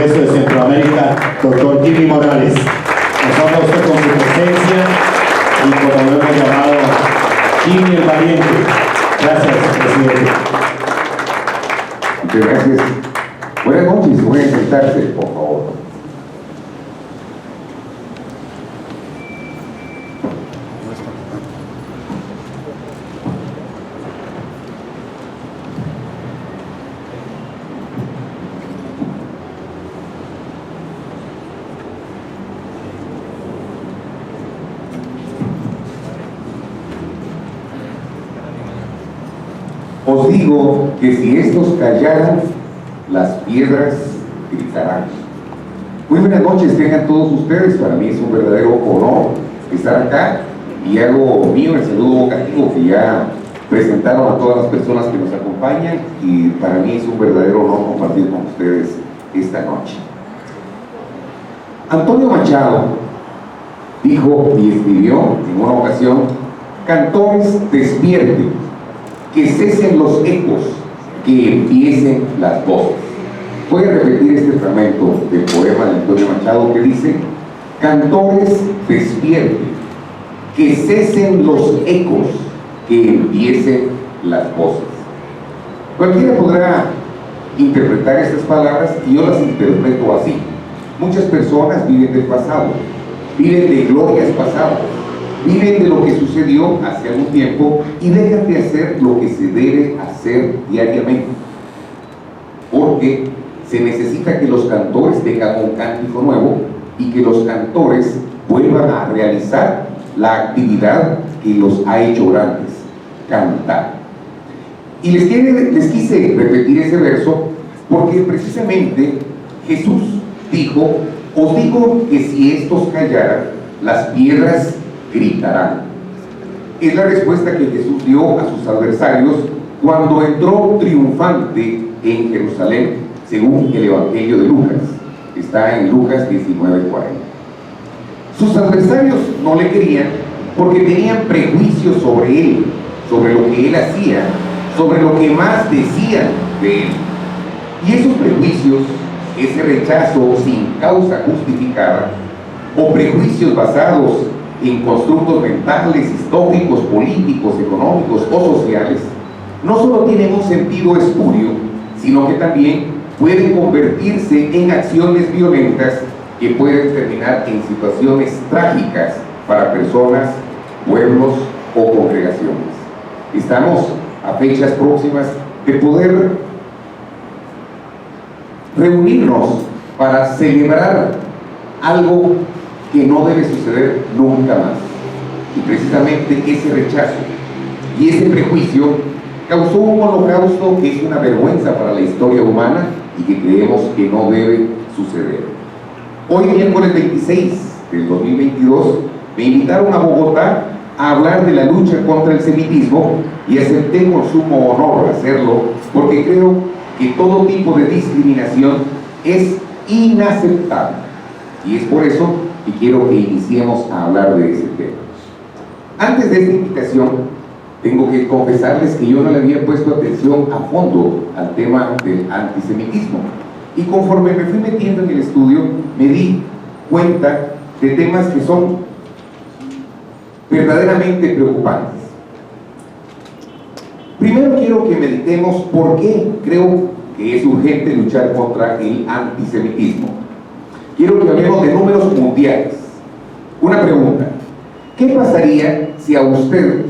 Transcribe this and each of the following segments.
de Centroamérica, doctor Jimmy Morales. Nos honra usted con su presencia y como lo hemos llamado, Jimmy el Valiente. Gracias, presidente. Muchas gracias. Buenas noches, pueden sentarse, por favor. Os digo que si estos callaran, las piedras gritarán. Muy buenas noches, tengan todos ustedes. Para mí es un verdadero honor estar acá y hago mío el saludo vocativo que ya presentaron a todas las personas que nos acompañan, y para mí es un verdadero honor compartir con ustedes esta noche. Antonio Machado dijo y escribió en una ocasión: cantores, despierten, que cesen los ecos, que empiecen las voces. Voy a repetir este fragmento del poema de Antonio Machado que dice: cantores, despierten, que cesen los ecos, que empiecen las voces. Cualquiera podrá interpretar estas palabras y yo las interpreto así. Muchas personas viven del pasado, viven de glorias pasadas, viven de lo que sucedió hace algún tiempo y dejan de hacer lo que se debe hacer diariamente, porque se necesita que los cantores tengan un cántico nuevo y que los cantores vuelvan a realizar la actividad que los ha hecho grandes: cantar. Y les quise repetir ese verso porque precisamente Jesús dijo: os digo que si estos callaran, las piedras gritarán. Es la respuesta que Jesús dio a sus adversarios cuando entró triunfante en Jerusalén, según el Evangelio de Lucas. Está en Lucas 19:40. Sus adversarios no le querían porque tenían prejuicios sobre él, sobre lo que él hacía, sobre lo que más decían de él. Y esos prejuicios, ese rechazo sin causa justificada, o prejuicios basados en constructos mentales, históricos, políticos, económicos o sociales, no solo tienen un sentido espurio, sino que también pueden convertirse en acciones violentas que pueden terminar en situaciones trágicas para personas, pueblos o congregaciones. Estamos a fechas próximas de poder reunirnos para celebrar algo que no debe suceder nunca más. Y precisamente ese rechazo y ese prejuicio causó un holocausto que es una vergüenza para la historia humana y que creemos que no debe suceder. Hoy, miércoles 26 del 2022, me invitaron a Bogotá a hablar de la lucha contra el semitismo y acepté con sumo honor hacerlo porque creo que todo tipo de discriminación es inaceptable. Y es por eso que quiero que iniciemos a hablar de ese tema. Antes de esta invitación, tengo que confesarles que yo no le había puesto atención a fondo al tema del antisemitismo. Y conforme me fui metiendo en el estudio, me di cuenta de temas que son verdaderamente preocupantes. Primero quiero que meditemos por qué creo que es urgente luchar contra el antisemitismo. Quiero que hablemos de números mundiales. Una pregunta: ¿qué pasaría si a usted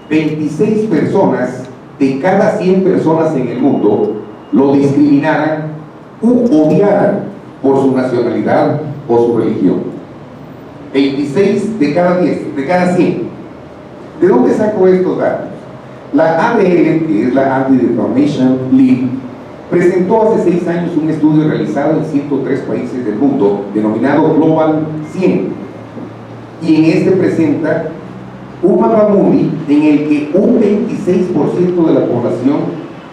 26 personas de cada 100 personas en el mundo lo discriminaran u odiaran por su nacionalidad o su religión? 26 de cada 10, de cada 100. ¿De dónde saco estos datos? La ADL, que es la Anti-Defamation League, presentó hace 6 años un estudio realizado en 103 países del mundo, denominado Global 100. Y en este presenta un mapamundi en el que un 26% de la población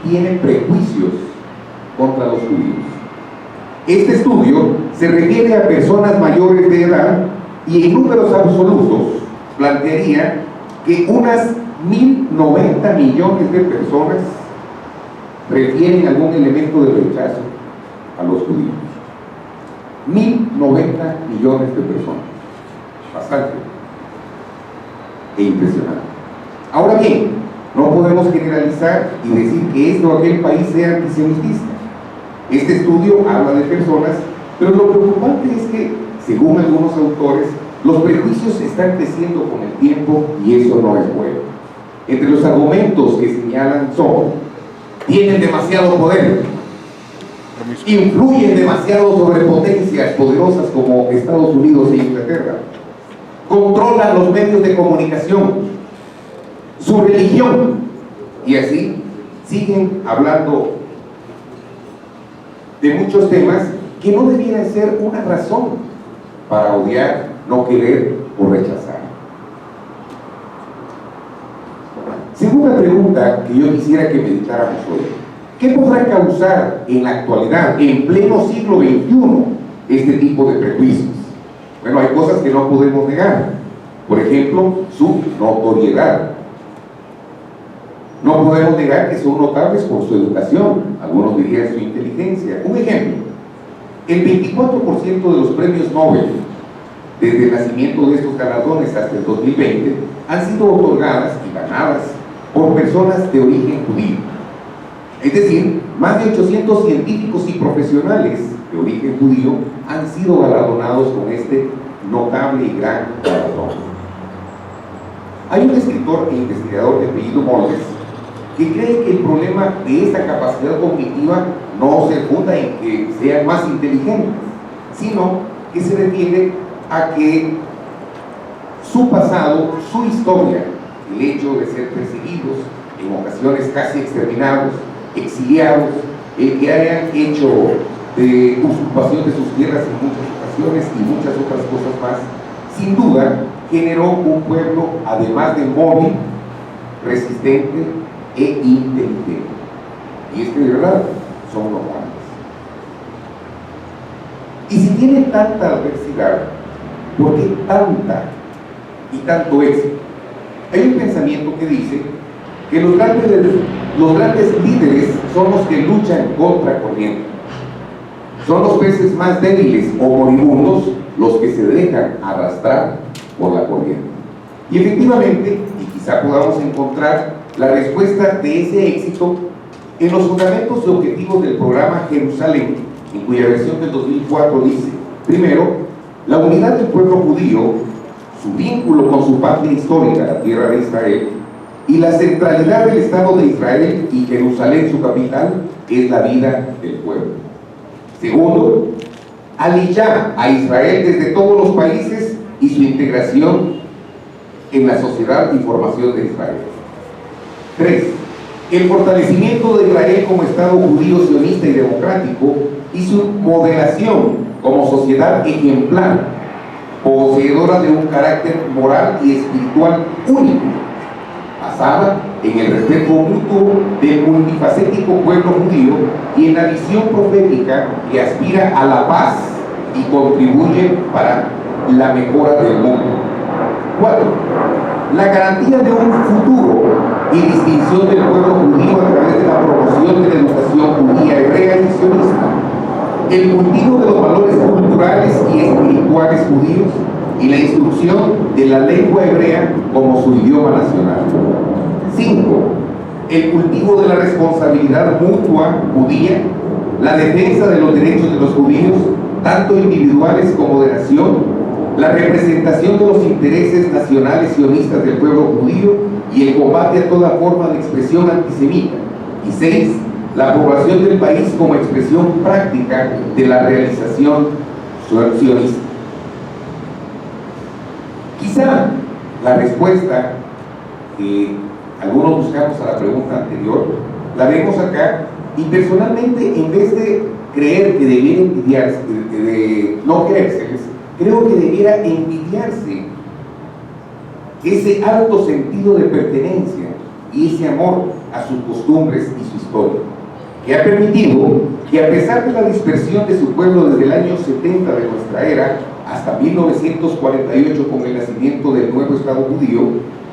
tiene prejuicios contra los judíos. Este estudio se refiere a personas mayores de edad y en números absolutos plantearía que unas 1.090 millones de personas refieren algún elemento de rechazo a los judíos. 1.090 millones de personas. Bastante. E impresionante. Ahora bien, no podemos generalizar y decir que este o aquel país sea antisemitista. Este estudio habla de personas, pero lo preocupante es que, según algunos autores, los prejuicios están creciendo con el tiempo y eso no es bueno. Entre los argumentos que señalan son: tienen demasiado poder, influyen demasiado sobre potencias poderosas como Estados Unidos e Inglaterra, controlan los medios de comunicación, su religión, y así siguen hablando de muchos temas que no debieran ser una razón para odiar, no querer o rechazar. Segunda pregunta que yo quisiera que meditáramos hoy: ¿qué podrá causar en la actualidad, en pleno siglo XXI, este tipo de prejuicios? Bueno, hay cosas que no podemos negar. Por ejemplo, su notoriedad. No podemos negar que son notables por su educación, algunos dirían su inteligencia. Un ejemplo: el 24% de los premios Nobel, desde el nacimiento de estos galardones hasta el 2020, han sido otorgadas y ganadas por personas de origen judío. Es decir, más de 800 científicos y profesionales de origen judío han sido galardonados con este notable y gran galardón. Hay un escritor e investigador de apellido Moldes que cree que el problema de esta capacidad cognitiva no se funda en que sean más inteligentes, sino que se refiere a que su pasado, su historia, el hecho de ser perseguidos, en ocasiones casi exterminados, exiliados, el que hayan hecho de usurpación de sus tierras en muchas ocasiones y muchas otras cosas más, sin duda generó un pueblo, además de móvil, resistente e inteligente. Y es que de verdad son notables. Y si tienen tanta adversidad, ¿por qué tanta y tanto éxito? Hay un pensamiento que dice que los grandes líderes son los que luchan contra corriente. Son los peces más débiles o moribundos los que se dejan arrastrar por la corriente. Y efectivamente, y quizá podamos encontrar la respuesta de ese éxito en los fundamentos y objetivos del programa Jerusalén, en cuya versión del 2004 dice: primero, la unidad del pueblo judío, su vínculo con su patria histórica, la tierra de Israel, y la centralidad del Estado de Israel y Jerusalén, su capital, es la vida del pueblo. Segundo, aliyah a Israel desde todos los países y su integración en la sociedad y formación de Israel. 3. El fortalecimiento de Israel como Estado judío, sionista y democrático y su modelación como sociedad ejemplar, poseedora de un carácter moral y espiritual único, basada en el respeto mutuo del multifacético pueblo judío y en la visión profética que aspira a la paz y contribuye para la mejora del mundo. 4. La garantía de un futuro y distinción del pueblo judío a través de la promoción de la educación judía, hebrea y sionista, el cultivo de los valores culturales y espirituales judíos y la instrucción de la lengua hebrea como su idioma nacional. 5. El cultivo de la responsabilidad mutua judía, la defensa de los derechos de los judíos, tanto individuales como de nación, la representación de los intereses nacionales sionistas del pueblo judío y el combate a toda forma de expresión antisemita. Y 6. La aprobación del país como expresión práctica de la realización sionista. Quizá la respuesta que algunos buscamos a la pregunta anterior la vemos acá, y personalmente, en vez de creer que debiera envidiarse, de no creérseles, creo que debiera envidiarse ese alto sentido de pertenencia y ese amor a sus costumbres y su historia, que ha permitido que, a pesar de la dispersión de su pueblo desde el año 70 de nuestra era hasta 1948 con el nacimiento del nuevo Estado judío,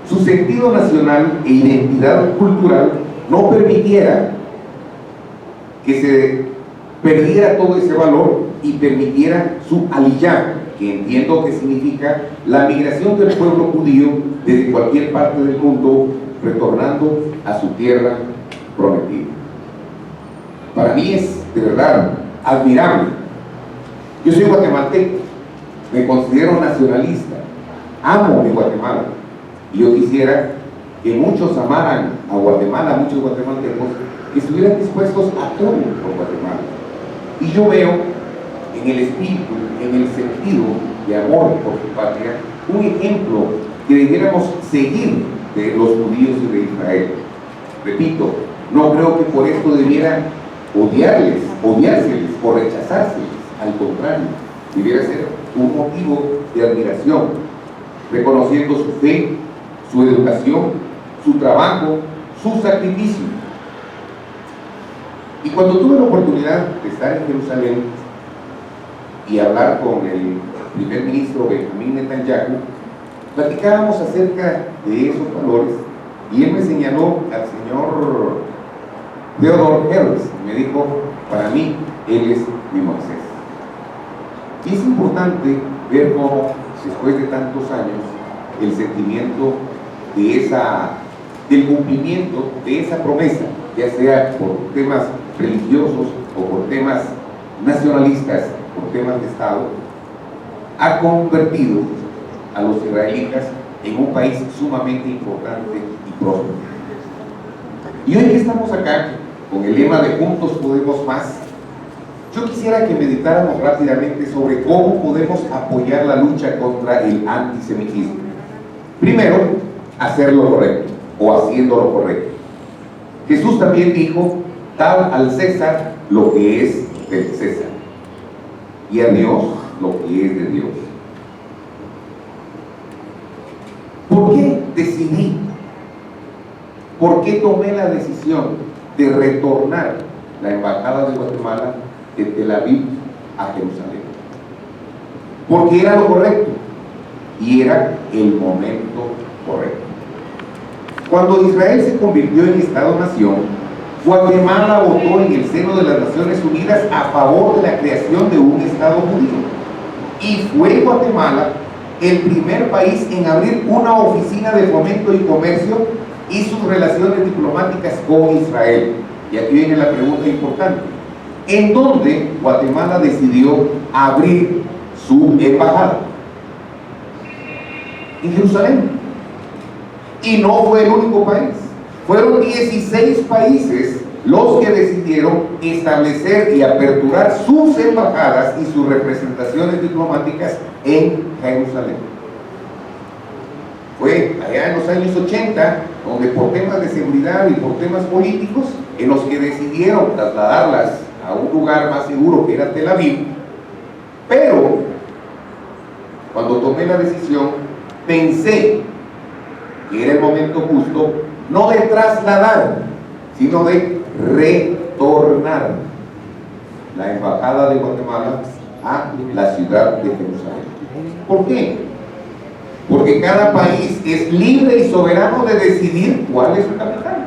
su sentido nacional e identidad cultural no permitiera que se perdiera todo ese valor y permitiera su aliyah, que entiendo que significa la migración del pueblo judío desde cualquier parte del mundo, retornando a su tierra prometida. Para mí es de verdad admirable. Yo soy guatemalteco, me considero nacionalista, amo mi Guatemala, y yo quisiera que muchos amaran a Guatemala, muchos guatemaltecos, que estuvieran dispuestos a todo por Guatemala. Y yo veo en el espíritu, en el sentido de amor por su patria, un ejemplo que debiéramos seguir de los judíos y de Israel. Repito, no creo que por esto debiera odiárseles o rechazárseles. Al contrario, debiera ser un motivo de admiración, reconociendo su fe, su educación, su trabajo, su sacrificio. Y cuando tuve la oportunidad de estar en Jerusalén y hablar con el primer ministro Benjamín Netanyahu, platicábamos acerca de esos valores y él me señaló al señor Theodor Herzl y me dijo: para mí, él es mi Moisés. Y es importante ver cómo, después de tantos años, el sentimiento del cumplimiento de esa promesa, ya sea por temas religiosos o por temas nacionalistas, por temas de Estado, ha convertido a los israelitas en un país sumamente importante y próspero. Y hoy que estamos acá con el lema de Juntos Podemos Más, yo quisiera que meditáramos rápidamente sobre cómo podemos apoyar la lucha contra el antisemitismo. Primero, hacer lo correcto o haciendo lo correcto. Jesús también dijo: dad al César lo que es del César y a Dios lo que es de Dios. ¿Por qué decidí? ¿Por qué tomé la decisión de retornar la embajada de Guatemala de Tel Aviv a Jerusalén? Porque era lo correcto y era el momento correcto. Cuando Israel se convirtió en Estado-nación, Guatemala votó en el seno de las Naciones Unidas a favor de la creación de un Estado judío. Y fue Guatemala el primer país en abrir una oficina de fomento y comercio y sus relaciones diplomáticas con Israel. Y aquí viene la pregunta importante: ¿en dónde Guatemala decidió abrir su embajada? En Jerusalén. Y no fue el único país. Fueron 16 países los que decidieron establecer y aperturar sus embajadas y sus representaciones diplomáticas en Jerusalén. Fue allá en los años 80, donde por temas de seguridad y por temas políticos, en los que decidieron trasladarlas a un lugar más seguro, que era Tel Aviv. Pero cuando tomé la decisión, pensé que era el momento justo, no de trasladar, sino de retornar la embajada de Guatemala a la ciudad de Jerusalén. ¿Por qué? Porque cada país es libre y soberano de decidir cuál es su capital.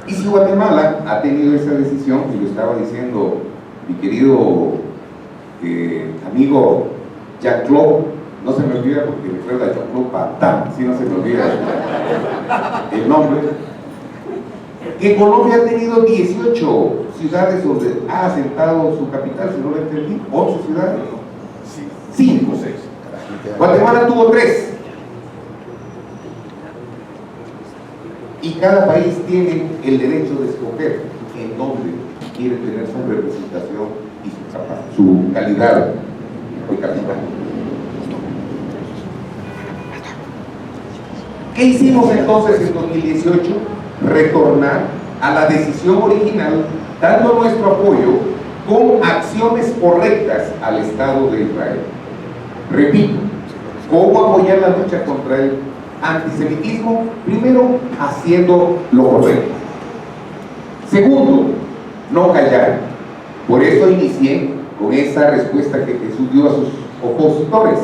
Y si Guatemala ha tenido esa decisión, y lo estaba diciendo mi querido amigo Jacques Claude, no se me olvida porque recuerda a Jacques Claude Pantán, si no se me olvida el nombre, que Colombia ha tenido 18 ciudades donde ha asentado su capital, si no lo entendí, 11 ciudades, 5 o 6. Guatemala tuvo 3. Y cada país tiene el derecho de escoger en dónde quiere tener su representación y su calidad de capital. ¿Qué hicimos entonces en 2018? Retornar a la decisión original, dando nuestro apoyo con acciones correctas al Estado de Israel. Repito, ¿cómo apoyar la lucha contra el antisemitismo? Primero, haciendo lo correcto. Segundo, no callar. Por eso inicié con esa respuesta que Jesús dio a sus opositores: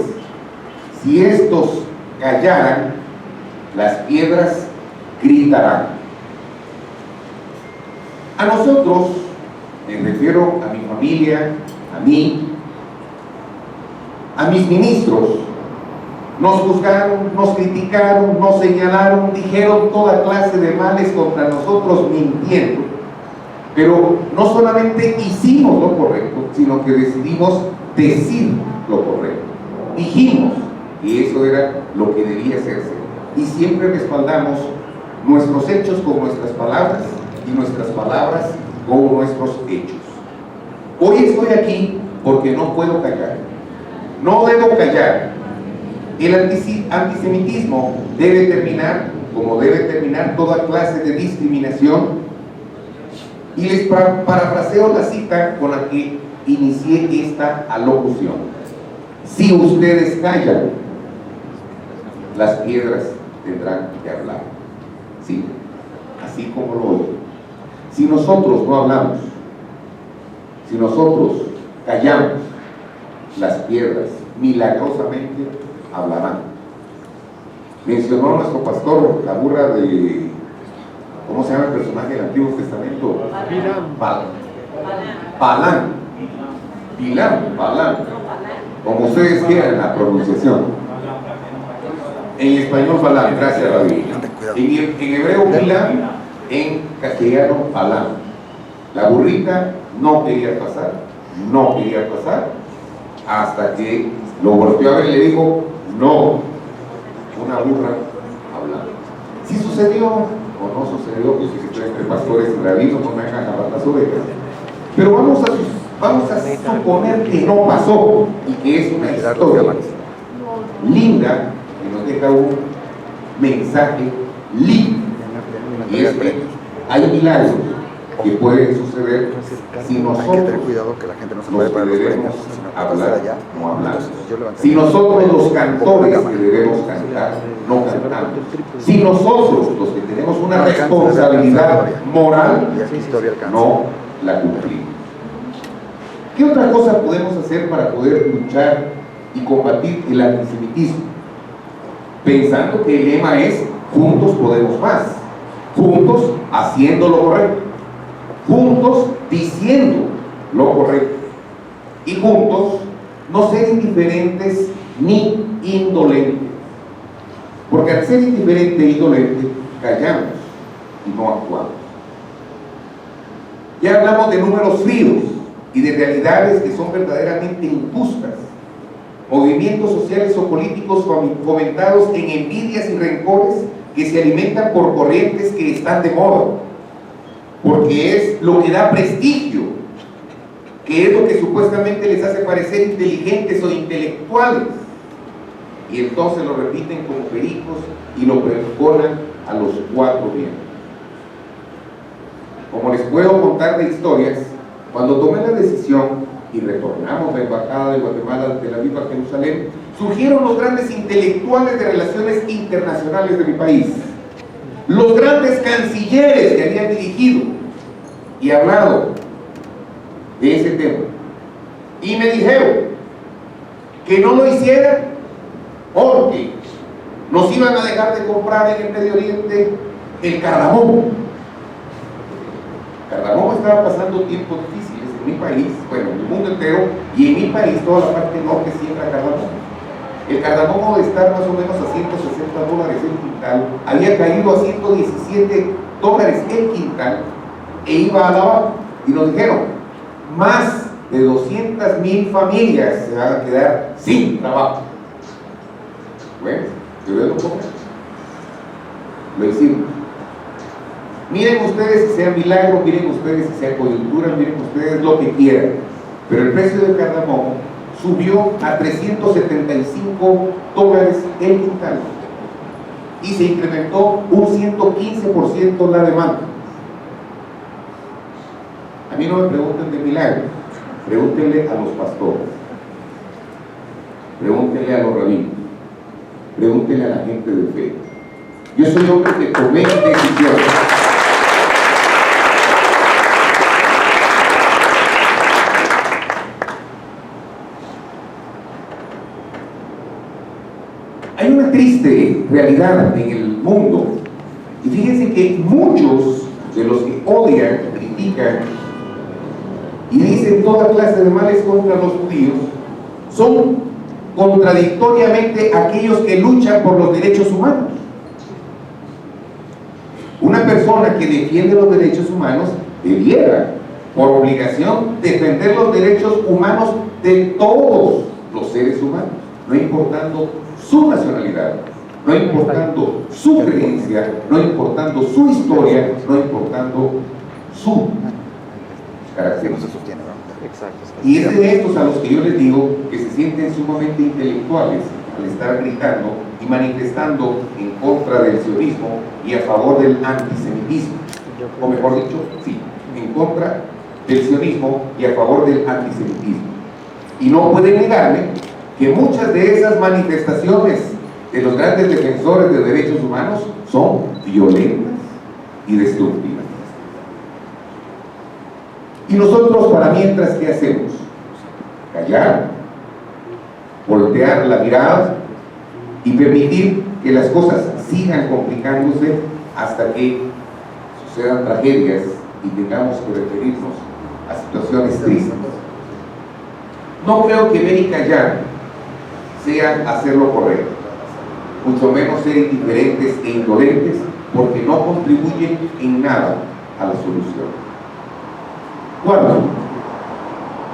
si estos callaran, las piedras gritarán. A nosotros me refiero a mi familia, a mí, a mis ministros, nos juzgaron, nos criticaron, nos señalaron, dijeron toda clase de males contra nosotros mintiendo. Pero no solamente hicimos lo correcto, sino que decidimos decir lo correcto. Dijimos que eso era lo que debía hacerse. Y siempre respaldamos nuestros hechos con nuestras palabras y nuestras palabras con nuestros hechos. Hoy estoy aquí porque no puedo callar. No debo callar. El antisemitismo debe terminar, como debe terminar toda clase de discriminación. Y les parafraseo la cita con la que inicié esta alocución. Si ustedes callan, las piedras tendrán que hablar. Sí, así como lo oyen. Si nosotros no hablamos, si nosotros callamos, las piedras milagrosamente hablarán. Mencionó nuestro pastor la burra de, ¿cómo se llama el personaje del Antiguo Testamento? Balán, como ustedes quieran la pronunciación. En español Balán, gracias David. En hebreo Bilam, en castellano Balán. La burrita no quería pasar, hasta que lo volteó a ver y le dijo, no, una burra hablando. Si sucedió o no sucedió, pues si estoy entre pastores y rabinos, no me hagan jalar las orejas. Pero vamos a suponer que no pasó y que es una historia linda que nos deja un mensaje lindo. Y es que hay milagros que pueden suceder si nosotros hay que tener cuidado que la gente no se puede parar los premios, hablar, no hablar. Si nosotros los cantores que debemos cantar, no cantamos. Si nosotros los que tenemos una responsabilidad moral, no la cumplimos. ¿Qué otra cosa podemos hacer para poder luchar y combatir el antisemitismo? Pensando que el lema es juntos podemos más, juntos haciendo lo correcto, juntos diciendo lo correcto y juntos no ser indiferentes ni indolentes, porque al ser indiferente e indolente callamos y no actuamos. Ya hablamos de números fríos y de realidades que son verdaderamente injustas, movimientos sociales o políticos fomentados en envidias y rencores que se alimentan por corrientes que están de moda, porque es lo que da prestigio, que es lo que supuestamente les hace parecer inteligentes o intelectuales, y entonces lo repiten como pericos y lo pregonan a los cuatro vientos. Como les puedo contar de historias, cuando tomé la decisión y retornamos la embajada de Guatemala de la misma Jerusalén, surgieron los grandes intelectuales de relaciones internacionales de mi país, los grandes cancilleres que habían dirigido y hablado de ese tema, y me dijeron que no lo hiciera porque nos iban a dejar de comprar en el Medio Oriente el cardamomo. Cardamomo estaba pasando tiempos difíciles en mi país, bueno, en el mundo entero, y en mi país toda la parte norte siembra cardamomo. El cardamomo de estar más o menos a $160 el quintal, había caído a $117 el quintal e iba a la baja. Y nos dijeron, más de 200,000 familias se van a quedar sin trabajo. Bueno, yo veo un poco. Lo hicimos. Miren ustedes si sea milagro, miren ustedes si sea coyuntura, miren ustedes lo que quieran, pero el precio del cardamomo subió a $375 el quintal y se incrementó un 115% la demanda. A mí no me pregunten de milagro, pregúntenle a los pastores, pregúntenle a los rabinos, pregúntenle a la gente de fe. Yo soy hombre que tomé decisiones. Hay una triste realidad en el mundo, y fíjense que muchos de los que odian, critican y dicen toda clase de males contra los judíos, son contradictoriamente aquellos que luchan por los derechos humanos. Una persona que defiende los derechos humanos debiera, por obligación, defender los derechos humanos de todos los seres humanos, no importando su nacionalidad, no importando su creencia, no importando su historia, no importando su característica. Y es de estos a los que yo les digo que se sienten sumamente intelectuales al estar gritando y manifestando en contra del sionismo y a favor del antisemitismo, o mejor dicho, sí, en contra del sionismo y a favor del antisemitismo. Y no pueden negarme que muchas de esas manifestaciones de los grandes defensores de derechos humanos son violentas y destructivas. Y nosotros, para mientras, ¿qué hacemos? Callar, voltear la mirada y permitir que las cosas sigan complicándose hasta que sucedan tragedias y tengamos que referirnos a situaciones tristes. No creo que ver y callar sea hacer lo correcto, mucho menos ser indiferentes e indolentes, porque no contribuyen en nada a la solución. Cuarto,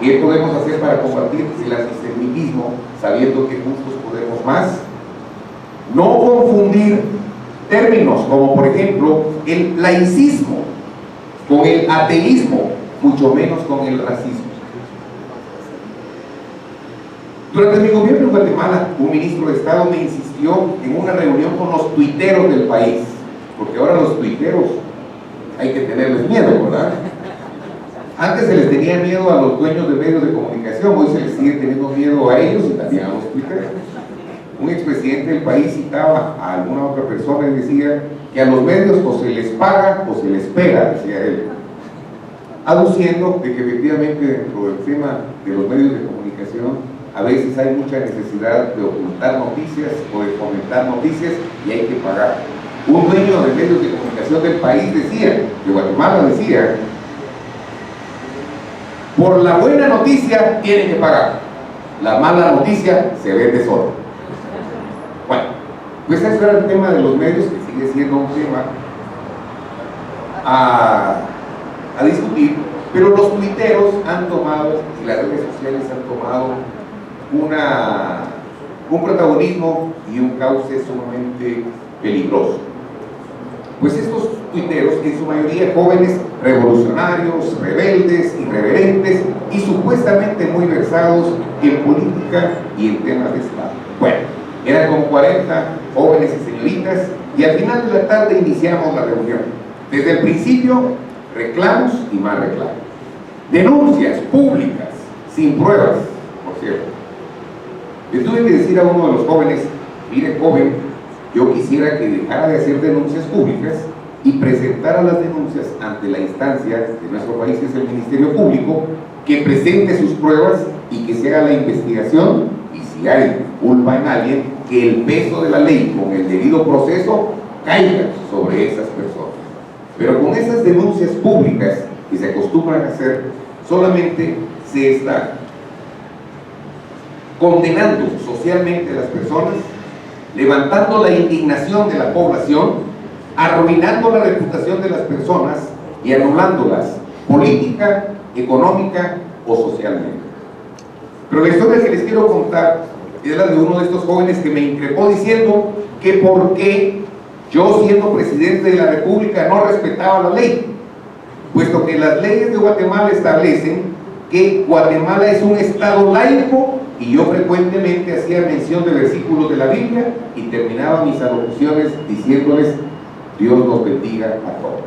¿qué podemos hacer para combatir el antisemitismo sabiendo que juntos podemos más? No confundir términos como, por ejemplo, el laicismo con el ateísmo, mucho menos con el racismo. Durante mi gobierno en Guatemala, un ministro de Estado me insistió en una reunión con los tuiteros del país, porque ahora los tuiteros hay que tenerles miedo, ¿verdad? Antes se les tenía miedo a los dueños de medios de comunicación, hoy se les sigue teniendo miedo a ellos y también a los tuiteros. Un expresidente del país citaba a alguna otra persona y decía que a los medios o se les paga o se les pega, decía él, aduciendo de que efectivamente dentro del tema de los medios de comunicación a veces hay mucha necesidad de ocultar noticias o de fomentar noticias y hay que pagar. Un dueño de medios de comunicación del país decía, de Guatemala decía, por la buena noticia tienen que pagar, la mala noticia se vende sola. Bueno, pues eso era el tema de los medios, que sigue siendo un tema a discutir, pero los tuiteros han tomado, y las redes sociales han tomado un protagonismo y un cauce sumamente peligroso. Pues estos tuiteros, en su mayoría jóvenes revolucionarios, rebeldes, irreverentes y supuestamente muy versados en política y en temas de Estado. Bueno, eran como 40 jóvenes y señoritas y al final de la tarde iniciamos la reunión. Desde el principio, reclamos y más reclamos. Denuncias públicas, sin pruebas, por cierto. Le tuve que decir a uno de los jóvenes, mire joven, yo quisiera que dejara de hacer denuncias públicas y presentara las denuncias ante la instancia de nuestro país, que es el Ministerio Público, que presente sus pruebas y que se haga la investigación, y si hay culpa en alguien, que el peso de la ley con el debido proceso caiga sobre esas personas. Pero con esas denuncias públicas que se acostumbran a hacer, solamente se está condenando socialmente a las personas, levantando la indignación de la población, arruinando la reputación de las personas y anulándolas política, económica o socialmente. Pero la historia que les quiero contar es la de uno de estos jóvenes que me increpó diciendo que por qué yo, siendo presidente de la República, no respetaba la ley, puesto que las leyes de Guatemala establecen que Guatemala es un estado laico, y yo frecuentemente hacía mención de versículos de la Biblia y terminaba mis alocuciones diciéndoles: Dios nos bendiga a todos.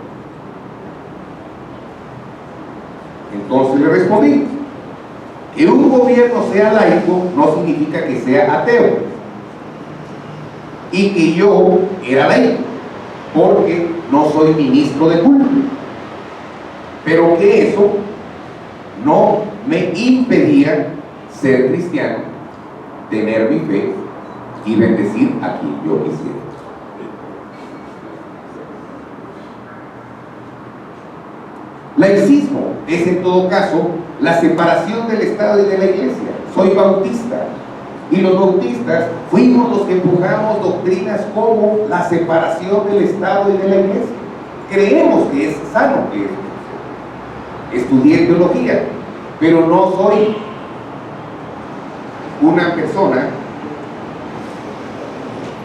Entonces le respondí: que un gobierno sea laico no significa que sea ateo, y que yo era laico porque no soy ministro de culto, pero que eso no me impedía ser cristiano, tener mi fe y bendecir a quien yo quisiera. Laicismo es en todo caso la separación del Estado y de la Iglesia. Soy bautista y los bautistas fuimos los que empujamos doctrinas como la separación del Estado y de la Iglesia. Creemos que es sano que estudié teología, pero no soy una persona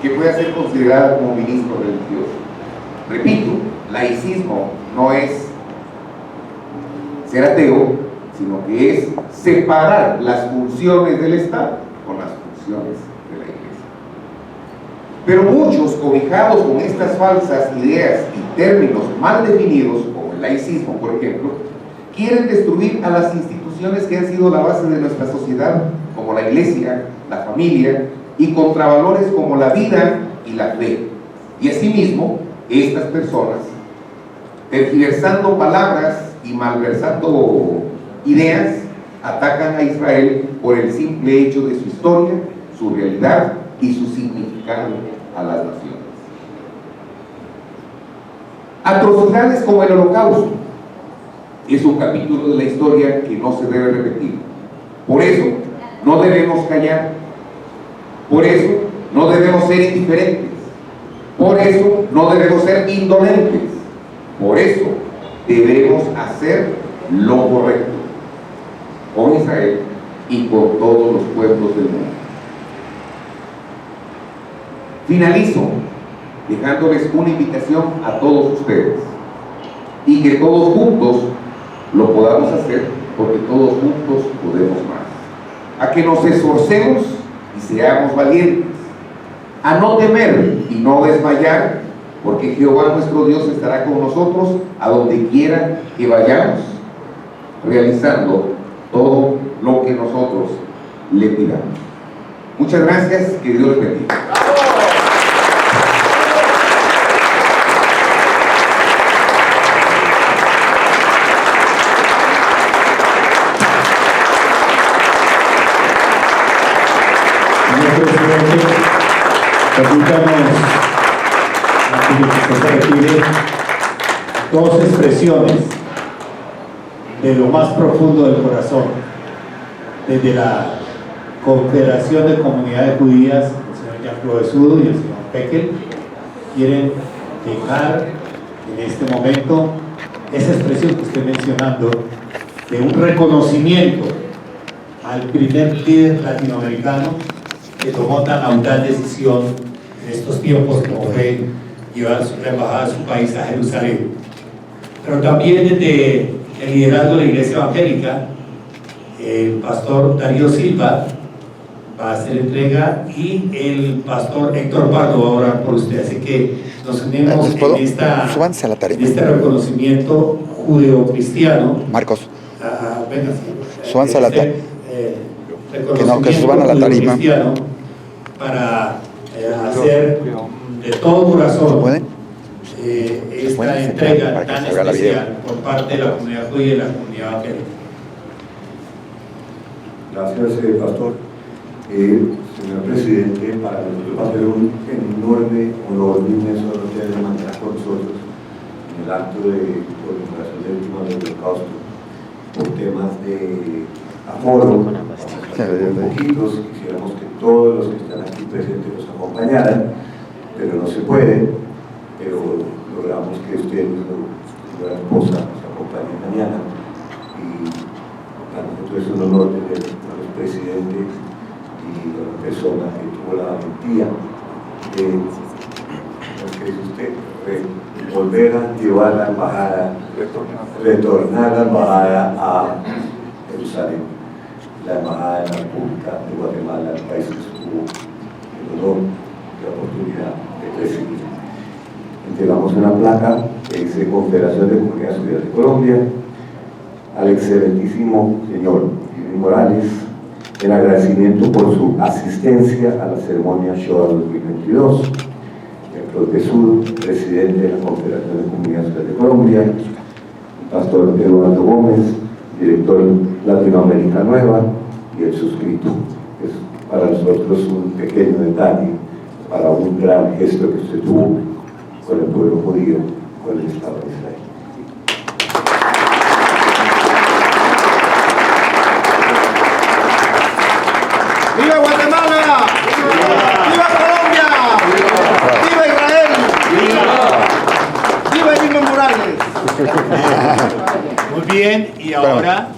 que pueda ser considerada como ministro religioso. Repito, laicismo no es ser ateo, sino que es separar las funciones del Estado con las funciones de la Iglesia. Pero muchos, cobijados con estas falsas ideas y términos mal definidos, como el laicismo, por ejemplo, quieren destruir a las instituciones que han sido la base de nuestra sociedad, como la Iglesia, la familia, y contravalores como la vida y la fe. Y asimismo, estas personas, tergiversando palabras y malversando ideas, atacan a Israel por el simple hecho de su historia, su realidad y su significado a las naciones. Atrocidades como el Holocausto es un capítulo de la historia que no se debe repetir. Por eso no debemos callar, por eso no debemos ser indiferentes, por eso no debemos ser indolentes, por eso debemos hacer lo correcto con Israel y con todos los pueblos del mundo. Finalizo dejándoles una invitación a todos ustedes y que todos juntos lo podamos hacer, porque todos juntos podemos más. A que nos esforcemos y seamos valientes, a no temer y no desmayar, porque Jehová nuestro Dios estará con nosotros a donde quiera que vayamos, realizando todo lo que nosotros le pidamos. Muchas gracias, que Dios les bendiga. Señor presidente, permítanos que se retire dos expresiones de lo más profundo del corazón, desde la Confederación de Comunidades Judías, el señor Jean-Claude Sudo y el señor Pekel, quieren dejar en este momento esa expresión que estoy mencionando de un reconocimiento al primer líder latinoamericano que tomó tan audaz decisión en estos tiempos como fue llevar la embajada de su país a Jerusalén. Pero también desde el liderazgo de la Iglesia Evangélica, el pastor Darío Silva va a hacer entrega y el pastor Héctor Pardo va a orar por usted. Así que nos unimos Súbanse a la tarima. en este reconocimiento judeocristiano. Marcos, Venga, súbanse a la tarima. Que se suban a la tarima. Para hacer de todo corazón ¿Pueden? esta entrega para que tan se haga la video. especial por parte de la comunidad judía y la comunidad evangélica. Gracias, pastor. Señor presidente, para nosotros va a ser un enorme honor y inmenso honor tener mañana con nosotros en el acto de conmemoración del último del Holocausto por temas de aforo. Poquitos, quisiéramos que todos los que están aquí presentes nos acompañaran, pero no se puede. Pero logramos que usted y su señora esposa nos acompañen mañana, y para nosotros es un honor tener a los presidentes y a la persona que tuvo la valentía de, como que dice usted, volver a llevar la embajada, retornar la embajada a Jerusalén, la embajada de la República de Guatemala, el país que tuvo el honor y la oportunidad de presidir. Entregamos una placa que dice Confederación de Comunidades Judías de Colombia al excelentísimo señor Jimmy Morales, en agradecimiento por su asistencia a la ceremonia Shoah 2022. El Jesús, presidente de la Confederación de Comunidades Judías de Colombia, el pastor Eduardo Gómez, director Latinoamérica Nueva, y el suscrito. Es para nosotros un pequeño detalle para un gran gesto que usted tuvo con el pueblo judío, con el Estado de Israel. ¡Viva Guatemala! ¡Viva Colombia! ¡Viva Israel! ¡Viva Evo Morales! Muy bien, y ahora